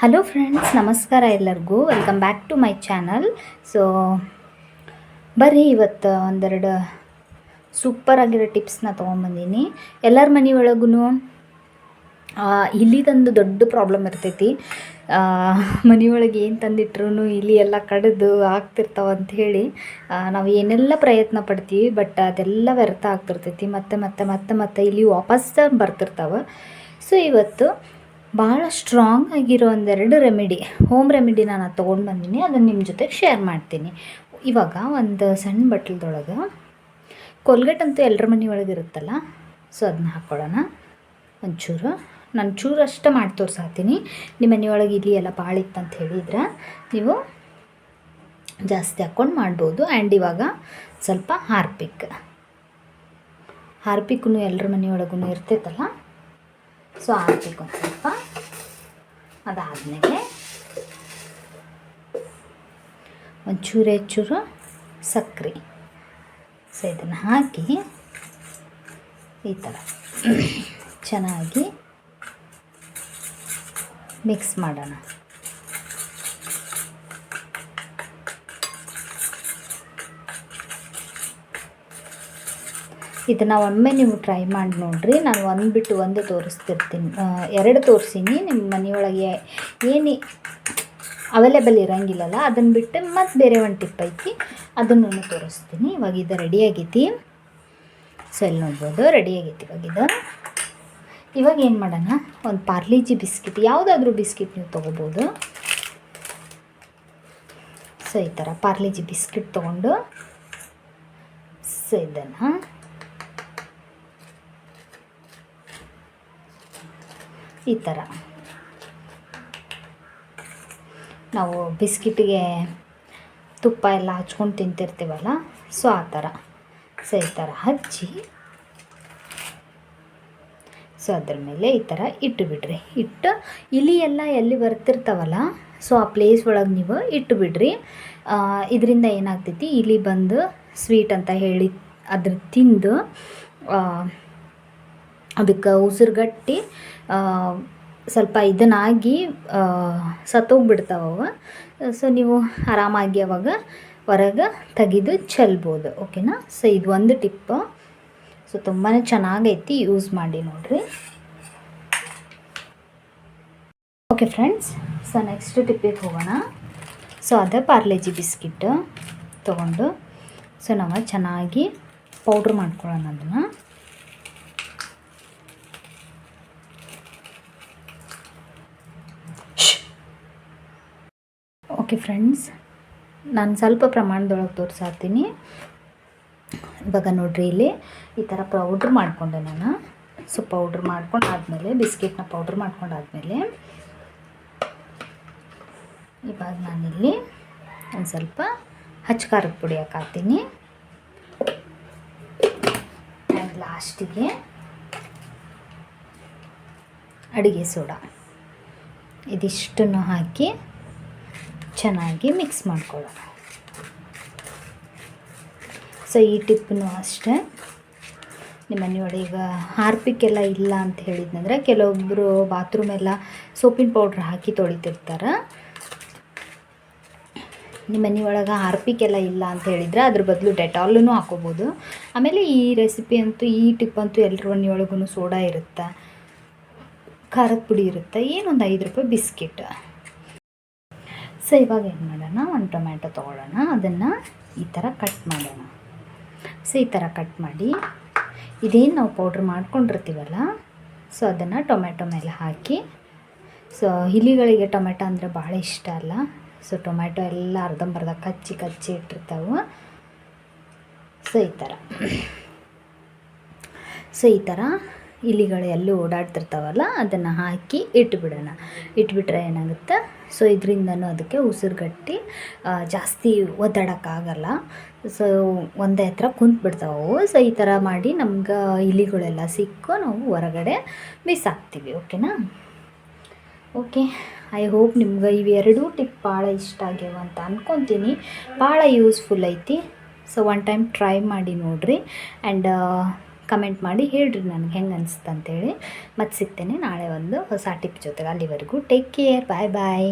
Hello friends, ನಮಸ್ಕಾರ ಎಲ್ಲರಿಗೂ. Welcome back to my channel. So ಬರ್ರಿ, ಇವತ್ತು ಒಂದೆರಡು ಸೂಪರಾಗಿರೋ ಟಿಪ್ಸ್ನ ತೊಗೊಂಬಂದೀನಿ. ಎಲ್ಲರ ಮನೆಯೊಳಗೂ ಇಲಿದಂದು ದೊಡ್ಡ ಪ್ರಾಬ್ಲಮ್ ಇರ್ತೈತಿ. ಮನೆಯೊಳಗೆ ಏನು ತಂದಿಟ್ರು ಇಲಿ ಎಲ್ಲ ಕಡಿದು ಆಗ್ತಿರ್ತಾವೆ ಅಂಥೇಳಿ ನಾವು ಏನೆಲ್ಲ ಪ್ರಯತ್ನ ಪಡ್ತೀವಿ, ಬಟ್ ಅದೆಲ್ಲ ವ್ಯರ್ಥ ಆಗ್ತಿರ್ತೈತಿ. ಮತ್ತೆ ಮತ್ತೆ ಮತ್ತೆ ಮತ್ತೆ ಇಲ್ಲಿ ವಾಪಸ್ ಬರ್ತಿರ್ತಾವೆ. ಸೊ ಇವತ್ತು ಭಾಳ ಸ್ಟ್ರಾಂಗ್ ಆಗಿರೋ ಒಂದೆರಡು ರೆಮಿಡಿ, ಹೋಮ್ ರೆಮಿಡಿನ ನಾನು ತೊಗೊಂಡು ಬಂದೀನಿ. ಅದನ್ನು ನಿಮ್ಮ ಜೊತೆಗೆ ಶೇರ್ ಮಾಡ್ತೀನಿ. ಇವಾಗ ಒಂದು ಸಣ್ಣ ಬಟ್ಲದೊಳಗೆ ಕೋಲ್ಗೇಟ್ ಅಂತೂ ಎಲ್ಲರ ಮನೆಯೊಳಗೆ ಇರುತ್ತಲ್ಲ, ಸೊ ಅದನ್ನ ಹಾಕ್ಕೊಳ್ಳೋಣ. ಒಂಚೂರು ನಾನು ಚೂರಷ್ಟು ಮಾಡಿ ತೋರಿಸಾತೀನಿ. ನಿಮ್ಮ ಮನೆಯೊಳಗೆ ಇಲ್ಲಿ ಎಲ್ಲ ಭಾಳ ಇತ್ತಂತ ಹೇಳಿದ್ರೆ ನೀವು ಜಾಸ್ತಿ ಹಾಕ್ಕೊಂಡು ಮಾಡ್ಬೋದು. ಆ್ಯಂಡ್ ಇವಾಗ ಸ್ವಲ್ಪ ಹಾರ್ಪಿಕ್ಕೂ ಎಲ್ಲರ ಮನೆಯೊಳಗೂ ಇರ್ತೈತಲ್ಲ, ಸೊ ಹಾರ್ಪಿಕ್ ಒಂದು ಸ್ವಲ್ಪ. ಅದಾದಮೇಲೆ ಒಂಚೂರು ಸಕ್ಕರೆ. ಸೊ ಇದನ್ನು ಹಾಕಿ ಈ ಥರ ಚೆನ್ನಾಗಿ ಮಿಕ್ಸ್ ಮಾಡೋಣ. ಇದನ್ನು ಒಮ್ಮೆ ನೀವು ಟ್ರೈ ಮಾಡಿ ನೋಡಿರಿ. ನಾನು ಒಂದು ಬಿಟ್ಟು ಒಂದು ತೋರಿಸ್ತಿರ್ತೀನಿ, ಎರಡು ತೋರಿಸೀನಿ. ನಿಮ್ಮ ಮನೆಯೊಳಗೆ ಏನು ಅವೈಲೇಬಲ್ ಇರೋಂಗಿಲ್ಲಲ್ಲ, ಅದನ್ನು ಬಿಟ್ಟು ಮತ್ತು ಬೇರೆ ಒಂದು ಟಿಪ್ ಐತಿ, ಅದನ್ನು ತೋರಿಸ್ತೀನಿ. ಇವಾಗ ಇದು ರೆಡಿಯಾಗೈತಿ. ಸೊ ಇಲ್ಲಿ ನೋಡ್ಬೋದು, ರೆಡಿಯಾಗೈತಿ ಇವಾಗ ಏನು ಮಾಡೋಣ, ಒಂದು ಪಾರ್ಲಿಜಿ ಬಿಸ್ಕಿಟ್, ಯಾವುದಾದ್ರೂ ಬಿಸ್ಕಿಟ್ ನೀವು ತೊಗೋಬೋದು. ಸೊ ಈ ಥರ ಪಾರ್ಲಿಜಿ ಬಿಸ್ಕಿಟ್ ತೊಗೊಂಡು, ಸೊ ಇದನ್ನು ಈ ಥರ ನಾವು ಬಿಸ್ಕಿಟಿಗೆ ತುಪ್ಪ ಎಲ್ಲ ಹಚ್ಕೊಂಡು ತಿಂತಿರ್ತೀವಲ್ಲ, ಸೊ ಆ ಥರ. ಸೊ ಈ ಥರ ಹಚ್ಚಿ, ಸೊ ಅದ್ರ ಮೇಲೆ ಈ ಥರ ಇಟ್ಟು ಬಿಡ್ರಿ. ಇಲಿ ಎಲ್ಲ ಎಲ್ಲಿ ಬರ್ತಿರ್ತಾವಲ್ಲ, ಸೊ ಆ ಪ್ಲೇಸ್ ಒಳಗೆ ನೀವು ಇಟ್ಟು ಬಿಡ್ರಿ. ಇದರಿಂದ ಏನಾಗ್ತೈತಿ, ಇಲಿ ಬಂದು ಸ್ವೀಟ್ ಅಂತ ಹೇಳಿ ಅದ್ರ ತಿಂದು ಅದಕ್ಕೆ ಉಸಿರುಗಟ್ಟಿ ಸ್ವಲ್ಪ ಇದನ್ನಾಗಿ ಸತ್ತೋಗ್ಬಿಡ್ತಾವ. ಸೊ ನೀವು ಆರಾಮಾಗಿ ಅವಾಗ ಹೊರಗೆ ತೆಗೆದು ಚೆಲ್ಬೋದು. ಓಕೆನಾ? ಸೊ ಇದು ಒಂದು ಟಿಪ್ಪು. ಸೊ ತುಂಬಾ ಚೆನ್ನಾಗೈತಿ, ಯೂಸ್ ಮಾಡಿ ನೋಡಿರಿ. ಓಕೆ ಫ್ರೆಂಡ್ಸ್, ಸೊ ನೆಕ್ಸ್ಟ್ ಟಿಪ್ಪಿಗೆ ಹೋಗೋಣ. ಸೊ ಅದೇ ಪಾರ್ಲೇಜಿ ಬಿಸ್ಕಿಟ್ ತೊಗೊಂಡು, ಸೊ ನಾವು ಚೆನ್ನಾಗಿ ಪೌಡ್ರ್ ಮಾಡ್ಕೊಳ್ಳೋಣ ಅದನ್ನು. ಓಕೆ ಫ್ರೆಂಡ್ಸ್, ನಾನು ಸ್ವಲ್ಪ ಪ್ರಮಾಣದೊಳಗೆ ತೋರಿಸಾತೀನಿ. ಇವಾಗ ನೋಡ್ರಿ, ಇಲ್ಲಿ ಈ ಥರ ಪೌಡ್ರ್ ಮಾಡಿಕೊಂಡೆ ನಾನು. ಸೊ ಪೌಡ್ರ್ ಮಾಡ್ಕೊಂಡಾದ್ಮೇಲೆ, ಬಿಸ್ಕಿಟ್ನ ಪೌಡ್ರ್ ಮಾಡ್ಕೊಂಡಾದ್ಮೇಲೆ ಇವಾಗ ನಾನಿಲ್ಲಿ ಒಂದು ಸ್ವಲ್ಪ ಖಾರದ ಪುಡಿ ಹಾಕ್ತೀನಿ. ಆ್ಯಂಡ್ ಲಾಸ್ಟಿಗೆ ಅಡುಗೆ ಸೋಡಾ, ಇದಿಷ್ಟನ್ನು ಹಾಕಿ ಚೆನ್ನಾಗಿ ಮಿಕ್ಸ್ ಮಾಡ್ಕೊಳ್ಳೋಣ. ಸೊ ಈ ಟಿಪ್ಪನ್ನು ಅಷ್ಟೇ. ನಿಮ್ಮ ಮನೆಯೊಳಗೆ ಈಗ ಹಾರ್ಪಿಕ್ಕೆಲ್ಲ ಇಲ್ಲ ಅಂತ ಹೇಳಿದ್ನಂದ್ರೆ, ಕೆಲವೊಬ್ಬರು ಬಾತ್ರೂಮ್ ಎಲ್ಲ ಸೋಪಿನ ಪೌಡ್ರ್ ಹಾಕಿ ತೊಳಿತಿರ್ತಾರೆ. ನಿಮ್ಮ ಮನೆಯೊಳಗೆ ಹಾರ್ಪಿಕ್ಕೆಲ್ಲ ಇಲ್ಲ ಅಂತ ಹೇಳಿದರೆ ಅದ್ರ ಬದಲು ಡೆಟಾಲೂ ಹಾಕೋಬೋದು. ಆಮೇಲೆ ಈ ರೆಸಿಪಿ ಅಂತೂ, ಈ ಟಿಪ್ ಅಂತೂ ಎಲ್ಲರ ಮನೆಯೊಳಗೂ ಸೋಡಾ ಇರುತ್ತೆ, ಖಾರದ ಪುಡಿ ಇರುತ್ತೆ, ಏನೊಂದು 5 ರೂಪಾಯಿ ಬಿಸ್ಕಿಟ್. ಸೊ ಇವಾಗ ಏನು ಮಾಡೋಣ, ಒಂದು ಟೊಮ್ಯಾಟೊ ತೊಗೊಳ್ಳೋಣ, ಅದನ್ನು ಈ ಥರ ಕಟ್ ಮಾಡೋಣ. ಸೊ ಈ ಥರ ಕಟ್ ಮಾಡಿ, ಇದೇನು ನಾವು ಪೌಡ್ರ್ ಮಾಡ್ಕೊಂಡಿರ್ತೀವಲ್ಲ, ಸೊ ಅದನ್ನು ಟೊಮ್ಯಾಟೊ ಮೇಲೆ ಹಾಕಿ. ಸೊ ಇಲಿಗಳಿಗೆ ಟೊಮೆಟೊ ಅಂದರೆ ಭಾಳ ಇಷ್ಟ ಅಲ್ಲ. ಸೊ ಟೊಮ್ಯಾಟೊ ಎಲ್ಲ ಅರ್ಧಂಬರ್ಧ ಕಚ್ಚಿ ಇಟ್ಟಿರ್ತಾವೆ. ಸೊ ಈ ಥರ ಇಲಿಗಳು ಎಲ್ಲಿ ಓಡಾಡ್ತಿರ್ತಾವಲ್ಲ, ಅದನ್ನು ಹಾಕಿ ಇಟ್ಬಿಟ್ರೆ ಏನಾಗುತ್ತೆ, ಸೊ ಇದರಿಂದನೂ ಅದಕ್ಕೆ ಉಸಿರುಗಟ್ಟಿ ಜಾಸ್ತಿ ಒದ್ದಾಡೋಕ್ಕಾಗಲ್ಲ. ಸೊ ಒಂದೇ ಹತ್ರ ಕುಂತ್ಬಿಡ್ತಾವೆ. ಸೊ ಈ ಥರ ಮಾಡಿ ನಮ್ಗೆ ಇಲಿಗಳೆಲ್ಲ ಸಿಕ್ಕು ನಾವು ಹೊರಗಡೆ ಬಿಸಾಕ್ತೀವಿ. ಓಕೆನಾ? ಓಕೆ, ಐ ಹೋಪ್ ನಿಮ್ಗೆ ಇವೆರಡೂ ಟಿಪ್ ಭಾಳ ಇಷ್ಟ ಆಗ್ಯಾವ ಅಂತ ಅಂದ್ಕೊತೀನಿ. ಭಾಳ ಯೂಸ್ಫುಲ್ ಐತಿ. ಸೊ ಒನ್ ಟೈಮ್ ಟ್ರೈ ಮಾಡಿ ನೋಡಿರಿ. ಆ್ಯಂಡ್ ಕಮೆಂಟ್ ಮಾಡಿ ಹೇಳ್ರಿ ನನಗೆ ಹೆಂಗೆ ಅನಿಸ್ತು ಅಂತೇಳಿ. ಮತ್ತು ಸಿಗ್ತೇನೆ ನಾಳೆ ಒಂದು ಹೊಸ ಟಿಪ್ ಜೊತೆಗೆ. ಅಲ್ಲಿವರೆಗೂ ಟೇಕ್ ಕೇರ್, ಬಾಯ್ ಬಾಯ್.